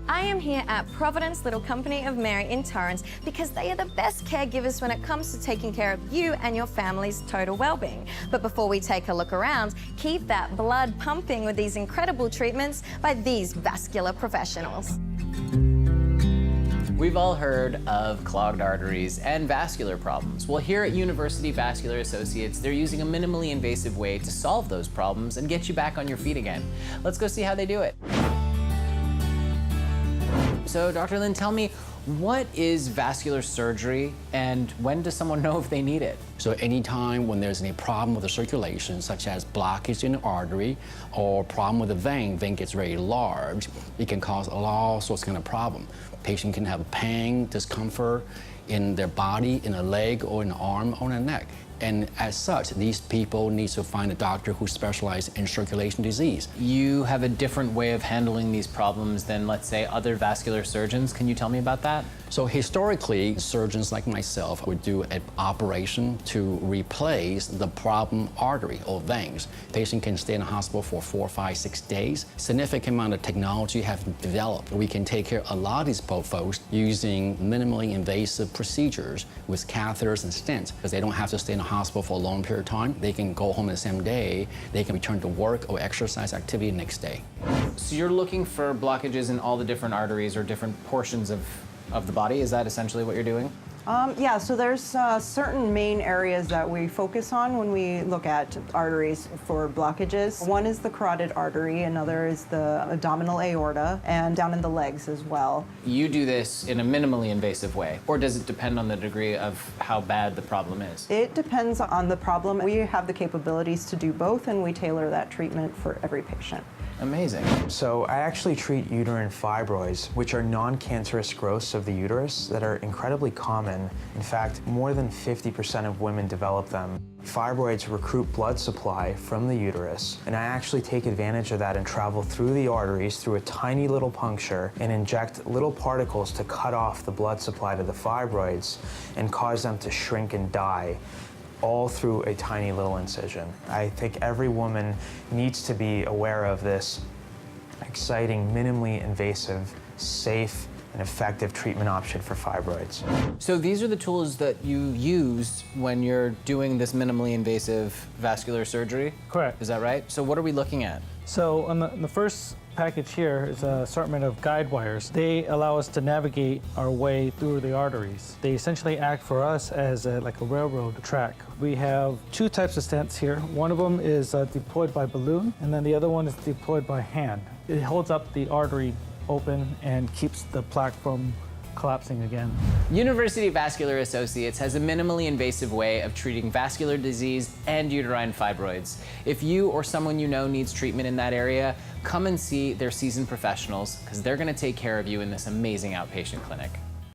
I am here at Providence Little Company of Mary in Torrance because they are the best caregivers when it comes to taking care of you and your family's total well-being. But before we take a look around, keep that blood pumping with these incredible treatments by these vascular professionals. We've all heard of clogged arteries and vascular problems. Well, here at University Vascular Associates, they're using a minimally invasive way to solve those problems and get you back on your feet again. Let's go see how they do it. So, Dr. Lin, tell me, what is vascular surgery and when does someone know if they need it? So anytime when there's any problem with the circulation, such as blockage in the artery or problem with the vein gets very large, it can cause all sorts of kind of problem. Patient can have pain, discomfort in their body, in a leg or in the arm or in the neck. And as such, these people need to find a doctor who specializes in circulation disease. You have a different way of handling these problems than, let's say, other vascular surgeons. Can you tell me about that? So historically, surgeons like myself would do an operation to replace the problem artery or veins. Patient can stay in the hospital for 4, 5, 6 days. Significant amount of technology have developed. We can take care of a lot of these folks using minimally invasive procedures with catheters and stents, because they don't have to stay in the hospital for a long period of time. They can go home the same day. They can return to work or exercise activity the next day. So you're looking for blockages in all the different arteries or different portions of the body? Is that essentially what you're doing? Yeah, so there's certain main areas that we focus on when we look at arteries for blockages. One is the carotid artery, another is the abdominal aorta, and down in the legs as well. You do this in a minimally invasive way, or does it depend on the degree of how bad the problem is? It depends on the problem. We have the capabilities to do both, and we tailor that treatment for every patient. Amazing. So I actually treat uterine fibroids, which are non-cancerous growths of the uterus that are incredibly common. In fact, more than 50% of women develop them. Fibroids recruit blood supply from the uterus, and I actually take advantage of that and travel through the arteries through a tiny little puncture and inject little particles to cut off the blood supply to the fibroids and cause them to shrink and die, all through a tiny little incision. I think every woman needs to be aware of this exciting, minimally invasive, safe, and effective treatment option for fibroids. So these are the tools that you use when you're doing this minimally invasive vascular surgery? Correct. Is that right? So what are we looking at? So on the first package here is an assortment of guide wires. They allow us to navigate our way through the arteries. They essentially act for us as like a railroad track. We have 2 types of stents here. One of them is deployed by balloon, and then the other one is deployed by hand. It holds up the artery open and keeps the plaque from collapsing again. University Vascular Associates has a minimally invasive way of treating vascular disease and uterine fibroids. If you or someone you know needs treatment in that area, come and see their seasoned professionals, because they're going to take care of you in this amazing outpatient clinic.